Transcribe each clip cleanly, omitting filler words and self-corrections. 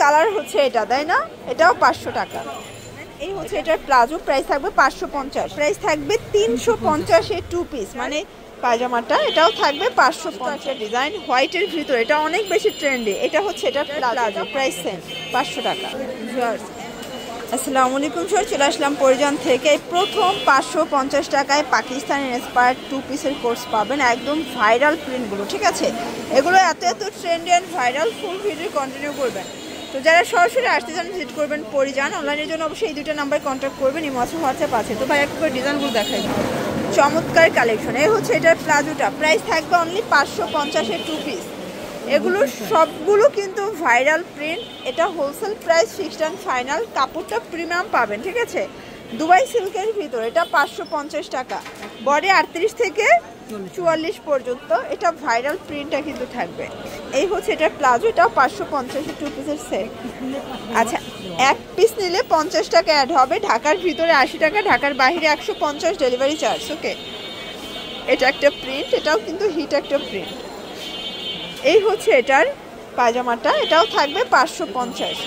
Colour হচ্ছে এটা, তাই না? এটাও 500 টাকা। এই হচ্ছে এটার প্লাজো, প্রাইস থাকবে 550, প্রাইস থাকবে 350 এর 2 পিস মানে পায়জামাটা। এটাও থাকবে 550 ডিজাইন হোয়াইটের ভিতরে, এটা অনেক বেশি ট্রেন্ডি। এটা হচ্ছে এটার প্লাজো, প্রাইস সেম 500 টাকা। আসসালামু আলাইকুম স্যার, চলে আসলাম পরিজন থেকে। প্রথম 550 টাকায় পাকিস্তানি ইন্সপায়ার্ড 2 পিসের কোর্স পাবেন, একদম ভাইরাল প্রিন্টগুলো, ঠিক আছে? এগুলো এত trendy and viral, full video continue করবেন। তো যারা সরাসরি আসতে চান ভিজিট করবেন পরিজান, অনলাইনের জন্য অবশ্যই এই দুটো নাম্বারে কন্ট্যাক্ট করবেন, ইমোশন হোয়াটসঅ্যাপ আছে। তো ভাই একটু করে ডিজাইনগুলো দেখাই, চমৎকার কালেকশন। এই হচ্ছে এটার প্লাজোটা, প্রাইস থাকবে অনলি 550 এর 2 পিস। এগুলো সবগুলো কিন্তু ভাইরাল প্রিন্ট, এটা wholesale price, fixed and final. কাপড়টা প্রিমিয়াম পাবেন, ঠিক আছে? দুবাই সিল্কের ভিতর, এটা 550 টাকা, বডি 38 থেকে 44 পর্যন্ত। এটা ভাইরাল প্রিন্টটা কিন্তু থাকবে। এই হচ্ছে এটার প্লাজো, এটাও 550 এর 2 পিসের সেট। আচ্ছা, এক পিস নিলে 50 টাকা অ্যাড হবে, ঢাকার ভিতরে 80 টাকা, ঢাকার বাইরে 150 ডেলিভারি চার্জ। ওকে, এটা একটা প্রিন্ট, এটাও কিন্তু হিট একটা প্রিন্ট। এই হচ্ছে এটার পায়জামাটা, এটাও থাকবে 550।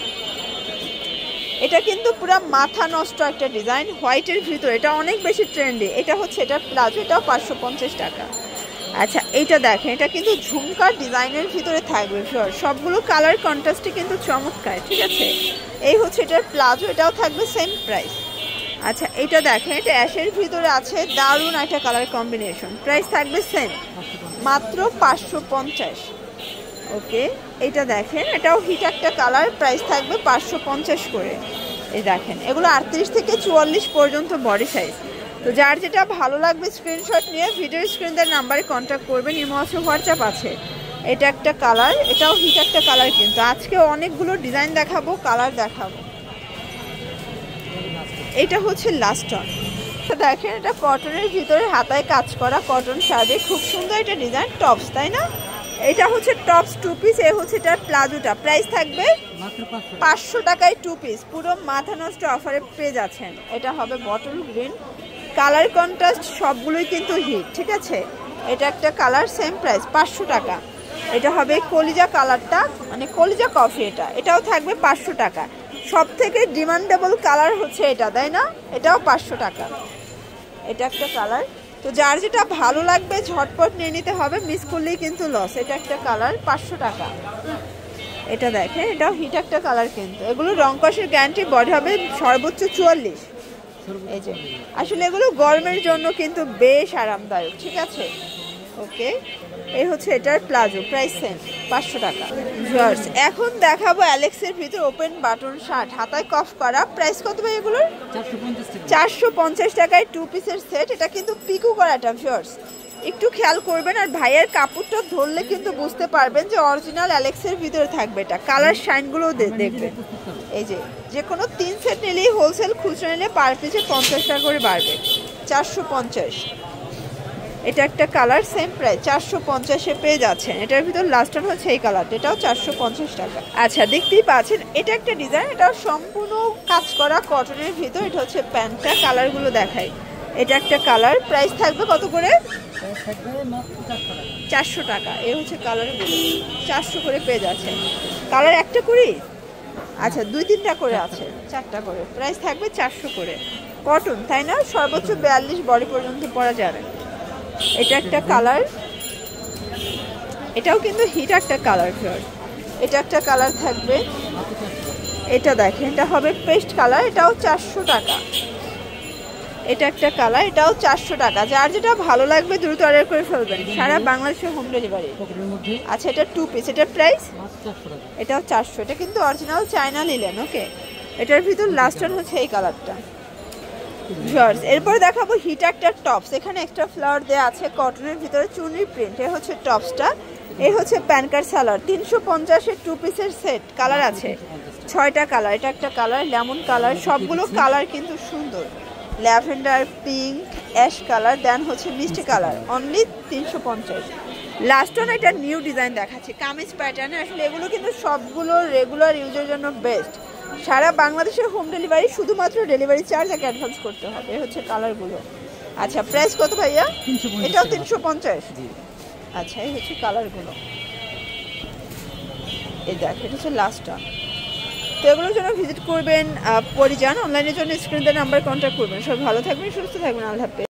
এটা কিন্তু পুরো মাথা নষ্ট একটা ডিজাইন হোয়াইটের ভিতরে, এটা অনেক বেশি ট্রেন্ডি। এটা হচ্ছে এটার প্লাজো, এটাও 550 টাকা। আচ্ছা, এইটা দেখেন, এটা কিন্তু ঝুমকার ডিজাইনের ভিতরে থাকবে, সবগুলো কালার কন্ট্রাস্টে কিন্তু চমৎকার, ঠিক আছে? এই হচ্ছে এটার প্লাজো, এটাও থাকবে সেম প্রাইস। আচ্ছা, এটা দেখেন, এটা অ্যাশের ভিতরে আছে, দারুণ একটা কালার কম্বিনেশন, প্রাইস থাকবে সেম, মাত্র 550। ওকে, এটা দেখেন, এটাও হিট একটা কালার, প্রাইস থাকবে 550 করে। এই দেখেন, এগুলো 38 থেকে 44 পর্যন্ত বডি সাইজ। তো যার যেটা ভালো লাগবে স্ক্রিনশট নিয়ে ভিডিও স্ক্রিনের নাম্বারে কন্ট্যাক্ট করবেন, ইমো আছে, হোয়াটসঅ্যাপ আছে। এটা একটা কালার, এটাও হিট একটা কালার কিন্তু। আজকে অনেকগুলো ডিজাইন দেখাবো, কালার দেখাবো। এটা হচ্ছে লাস্ট অন, দেখেন, এটা কটনের ভিতরে হাতায় কাজ করা কটন শাড়ি, খুব সুন্দর একটা ডিজাইন, টপস, তাই না? এটা হচ্ছে টপস 2 পিস। এই হচ্ছে এটার প্লাজোটা, প্রাইস থাকবে 500 টাকায় 2 পিস, পুরো মাথা নষ্ট অফারে পেয়ে যাচ্ছেন। এটা হবে বটল গ্রিন, কালার কন্ট্রাস্ট সবগুলোই কিন্তু হিট, ঠিক আছে? এটা একটা কালার, সেম প্রাইস 500 টাকা। এটা হবে কলিজা কালারটা, মানে কলিজা কফি, এটাও থাকবে 500 টাকা। সব থেকে ডিমান্ডেবল কালার হচ্ছে এটা, তাই না? এটাও 500 টাকা। এটা একটা কালার, তো যার যেটা ভালো লাগবে ঝটপট নিয়ে নিতে হবে, মিস করলেই কিন্তু লস। এটা একটা কালার, 500 টাকা। এটা দেখেন, এটাও হিট একটা কালার কিন্তু। এগুলো রং কষের গ্যারান্টি, বডি হবে সর্বোচ্চ 44। এই যে, আসলে এগুলো গরমের জন্য কিন্তু বেশ আরামদায়ক, ঠিক আছে? ওকে, এই হচ্ছে এটার প্লাজো, প্রাইস সেম 500 টাকা। এখন দেখাবো অ্যালেক্সের ভিতর ওপেন বাটন শার্ট, হাতায় কফ করা, প্রাইস কত ভাই এগুলোর? 450 টাকায় 2 পিসের সেট। এটা কিন্তু পিকো করাটা, ভিউয়ার্স একটু খেয়াল করবেন, আর ভাইয়ের কাপড়টা ধরলে কিন্তু বুঝতে পারবেন যে অরিজিনাল অ্যালেক্সের ভিতরে থাকবে। এটা কালার শাইনগুলো দেখবেন। এই যে কোনো 3 সেট নিলেই হোলসেল, খুচরা নিলে পার পিসে 50 টাকা করে বাড়বে, 450। এটা একটা কালার, সেম প্রাইস 450-এ পেয়ে যাচ্ছেন। এটার ভিতর লাস্ট টাইম হচ্ছে এই কালারটা, এটাও 450 টাকা। আচ্ছা, দেখতেই পাচ্ছেন, এটা একটা ডিজাইন, এটাও সম্পূর্ণ কাজ করা কটনের ভিতর। এটা হচ্ছে প্যান্টটা, কালারগুলো দেখাই। এটা একটা কালার, প্রাইস থাকবে কত করে? 400 টাকা। এই হচ্ছে কালারগুলো, 400 করে পেয়ে যাচ্ছেন। কালার একটা করি, আচ্ছা 2-3টা করে আছে, 4টা করে, প্রাইস থাকবে 400 করে। কটন, তাই না? সর্বোচ্চ 42 বডি পর্যন্ত পরা যাবে। এটা একটা কালার, এটাও কিন্তু হিট একটা কালার। এটা একটা কালার থাকবে, এটা দেখেন, এটা হবে পেস্ট কালার, এটাও 400 টাকা। এটা একটা কালার, এটাও 400 টাকা। যার যেটা ভালো লাগবে দ্রুত অর্ডার করে ফেলবেন, সারা বাংলাদেশে হোম ডেলিভারি। আচ্ছা, এটা 2 পিস, এটার প্রাইস এটাও 400। এটা কিন্তু অরিজিনাল চায়না লিলেন। ওকে, এটার ভিতর লাস্ট ওয়ান হচ্ছে এই কালারটা। এরপর দেখাবো হিট একটা টপস, এখানে এক্সট্রা ফ্লাওয়ার দেওয়া আছে, কটনের ভিতরে চুনি প্রিন্ট। এই হচ্ছে টপসটা, এই হচ্ছে প্যানকার সালোয়ার, 350-এর 2 পিসের সেট। কালার আছে 6টা কালার। এটা একটা কালার, লেমন কালার, সবগুলো কালার কিন্তু সুন্দর, ল্যাভেন্ডার, পিঙ্ক, অ্যাশ কালার, দেন হচ্ছে মিষ্টি কালার, অনলি 350। লাস্ট ওয়ান এটা নিউ ডিজাইন দেখাচ্ছে, কামিজ প্যাটার্নে। আসলে এগুলো কিন্তু সবগুলো রেগুলার ইউজের জন্য বেস্ট, সারা বাংলাদেশের হোম ডেলিভারি, শুধুমাত্র ডেলিভারি চার্জ আগে অ্যাডভান্স করতে হবে। এই হচ্ছে কালারগুলো। আচ্ছা, প্রাইস কত ভাইয়া? এটাও 350। আচ্ছা, এই হচ্ছে কালারগুলো। এই দেখ, এটা হচ্ছে লাস্ট ওয়ান, তো এগুলোর জন্য ভিজিট করবেন পরিজান, অনলাইনের জন্য স্ক্রিন নাম্বার কন্ট্যাক্ট করবেন। সব ভালো থাকবেন, সুস্থ থাকবেন, আল্লাহ হাফেজ।